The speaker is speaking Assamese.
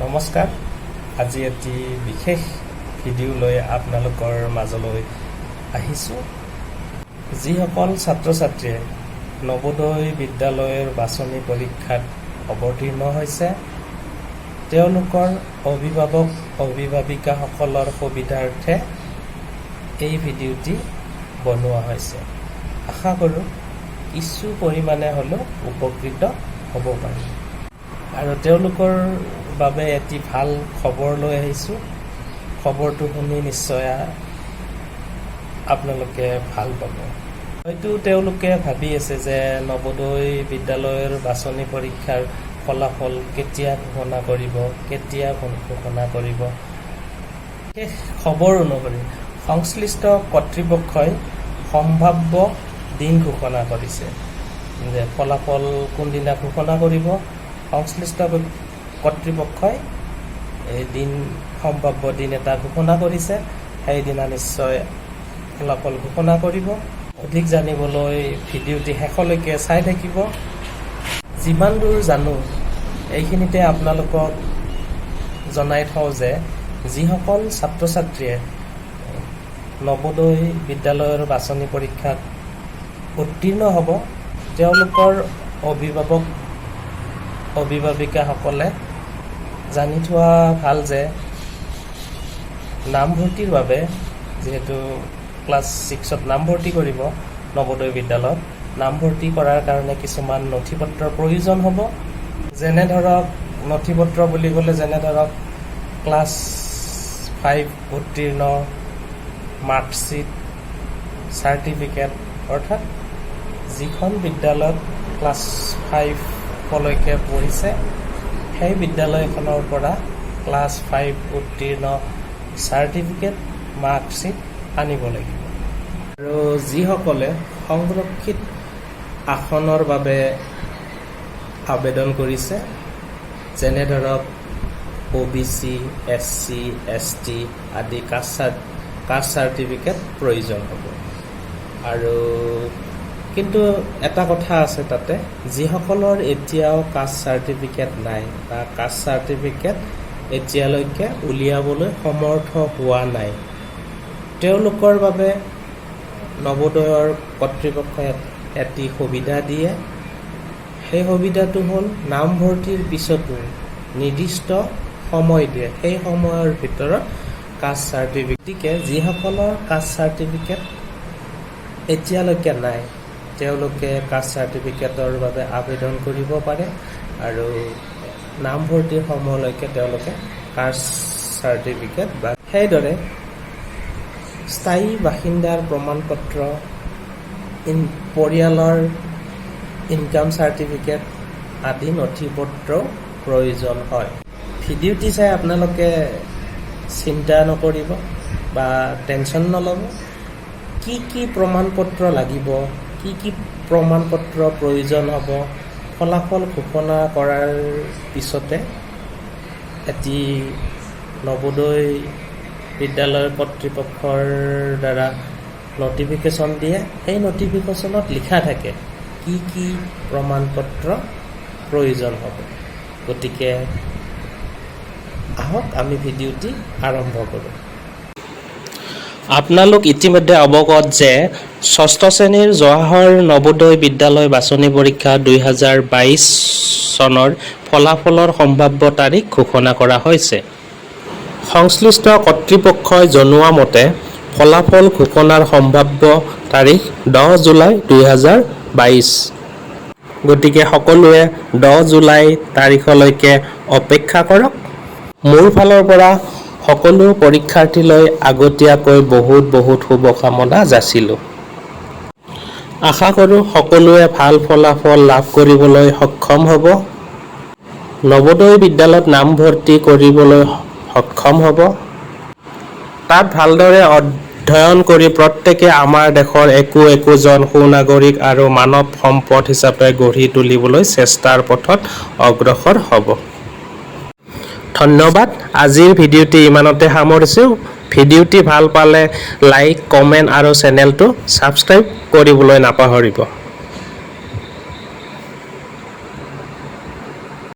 নমস্কাৰ আজি এটি বিশেষ ভিডিঅ' লৈ আপোনালোকৰ মাজলৈ আহিছোঁ যিসকল ছাত্ৰ-ছাত্ৰীয়ে নৱোদয় বিদ্যালয়ৰ বাছনি পৰীক্ষাত অৱতীৰ্ণ হৈছে তেওঁলোকৰ অভিভাৱক অভিভাৱিকাসকলৰ সুবিধাৰ্থে এই ভিডিঅ'টি বনোৱা হৈছে আশা কৰোঁ কিছু পৰিমাণে হ'লেও উপকৃত হ'ব পাৰে আৰু তেওঁলোকৰ বাবে এটি ভাল খবৰ লৈ আহিছোঁ খবৰটো শুনি নিশ্চয় আপোনালোকে ভাল পাব হয়তো তেওঁলোকে ভাবি আছে যে নৱোদয় বিদ্যালয়ৰ বাছনি পৰীক্ষাৰ ফলাফল কেতিয়া ঘোষণা কৰিব সেই খবৰ অনুসৰি সংশ্লিষ্ট কৰ্তৃপক্ষই সম্ভাৱ্য দিন ঘোষণা কৰিছে যে ফলাফল কোনদিনা ঘোষণা কৰিব সংশ্লিষ্ট কৰ্তৃপক্ষই এই দিন সম্ভাৱ্য দিন এটা ঘোষণা কৰিছে সেইদিনা নিশ্চয় ফলাফল ঘোষণা কৰিব অধিক জানিবলৈ ভিডিঅ'টি শেষলৈকে চাই থাকিব যিমান দূৰ জানো এইখিনিতে আপোনালোকক জনাই থওঁ যে যিসকল ছাত্ৰ-ছাত্ৰীয়ে নৱোদয় বিদ্যালয়ৰ বাছনি পৰীক্ষাত উত্তীৰ্ণ হ'ব তেওঁলোকৰ অভিভাৱিকাসকলে জানি থোৱা ভাল যে নামভৰ্তিৰ বাবে যিহেতু ক্লাছ 6ত নামভৰ্তি কৰিব নৱোদয় বিদ্যালয়ত নামভৰ্তি কৰাৰ কাৰণে কিছুমান নথিপত্ৰৰ প্ৰয়োজন হ'ব যেনে ধৰক নথিপত্ৰ বুলি ক'লে যেনে ধৰক ক্লাছ 5 উত্তীৰ্ণ মাৰ্কশ্বিট চাৰ্টিফিকেট অৰ্থাৎ যিখন বিদ্যালয়ত ক্লাছ 5লৈকে পঢ়িছে সেই বিদ্যালয়খনৰ পৰা ক্লাছ 5 উত্তীৰ্ণ চাৰ্টিফিকেট মাৰ্কশ্বিট আনিব লাগিব আৰু যিসকলে সংৰক্ষিত আসনৰ বাবে আবেদন কৰিছে যেনে ধৰক OBC, SC, ST আদি কাষ্ট চাৰ্টিফিকেট প্ৰয়োজন হ'ব আৰু কিন্তু এটা কথা আছে তাতে যিসকলৰ এতিয়াও কাষ্ট চাৰ্টিফিকেট নাই বা কাষ্ট চাৰ্টিফিকেট এতিয়ালৈকে উলিয়াবলৈ সমৰ্থ হোৱা নাই তেওঁলোকৰ বাবে নৱোদয়ৰ কৰ্তৃপক্ষই এটি সুবিধা দিয়ে সেই সুবিধাটো হ'ল নামভৰ্তিৰ পিছতো নিৰ্দিষ্ট সময় দিয়ে সেই সময়ৰ ভিতৰত কাষ্ট চাৰ্টিফিকেটকে যিসকলৰ কাষ্ট চাৰ্টিফিকেট এতিয়ালৈকে নাই তেওঁলোকে কাষ্ট চাৰ্টিফিকেটৰ বাবে আবেদন কৰিব পাৰে আৰু নামভৰ্তিৰ সময়লৈকে তেওঁলোকে কাষ্ট চাৰ্টিফিকেট বা সেইদৰে স্থায়ী বাসিন্দাৰ প্ৰমাণপত্ৰ পৰিয়ালৰ ইনকাম চাৰ্টিফিকেট আদি নথিপত্ৰৰ প্ৰয়োজন হয় ভিডিঅ'টি চাই আপোনালোকে চিন্তা নকৰিব বা টেনশ্যন নল'ব কি প্ৰমাণপত্ৰ লাগিব কি প্ৰমাণপত্ৰ প্ৰয়োজন হ'ব ফলাফল ঘোষণা কৰাৰ পিছতে এটি নৱোদয় বিদ্যালয়ৰ কৰ্তৃপক্ষৰ দ্বাৰা নটিফিকেশ্যন দিয়ে সেই নটিফিকেশ্যনত লিখা থাকে কি প্ৰমাণপত্ৰ প্ৰয়োজন হ'ব গতিকে আহক আমি ভিডিঅ'টি আৰম্ভ কৰোঁ আপোনালোক ইতিমধ্যে অৱগত যে 6ষ্ঠ শ্ৰেণীৰ জৱাহৰ নৱোদয় বিদ্যালয় বাছনি পৰীক্ষা 2022 চনৰ ফলাফলৰ সম্ভাৱ্য তাৰিখ ঘোষণা কৰা হৈছে সংশ্লিষ্ট কৰ্তৃপক্ষই জনোৱা মতে ফলাফল ঘোষণাৰ সম্ভাৱ্য তাৰিখ 10 জুলাই 2022 গতিকে সকলোৱে 10 জুলাই তাৰিখলৈকে অপেক্ষা কৰক মোৰ ফালৰ পৰা সকলো পৰীক্ষাৰ্থীলৈ আগতীয়াকৈ বহুত শুভকামনা যাচিলোঁ আশা কৰোঁ সকলোৱে ভাল ফলাফল লাভ কৰিবলৈ সক্ষম হ'ব নৱোদয় বিদ্যালয়ত নামভৰ্তি কৰিবলৈ সক্ষম হ'ব তাত ভালদৰে অধ্যয়ন কৰি প্ৰত্যেকে আমাৰ দেশৰ একোজন সুনাগৰিক আৰু মানৱ সম্পদ হিচাপে গঢ়ি তুলিবলৈ চেষ্টাৰ পথত অগ্ৰসৰ হ'ব ধন্যবাদ আজিৰ ভিডিঅ'টি ইমানতে সামৰিছোঁ ভিডিঅ'টি ভাল পালে লাইক কমেণ্ট আৰু চেনেলটো ছাবস্ক্ৰাইব কৰিবলৈ নাপাহৰিব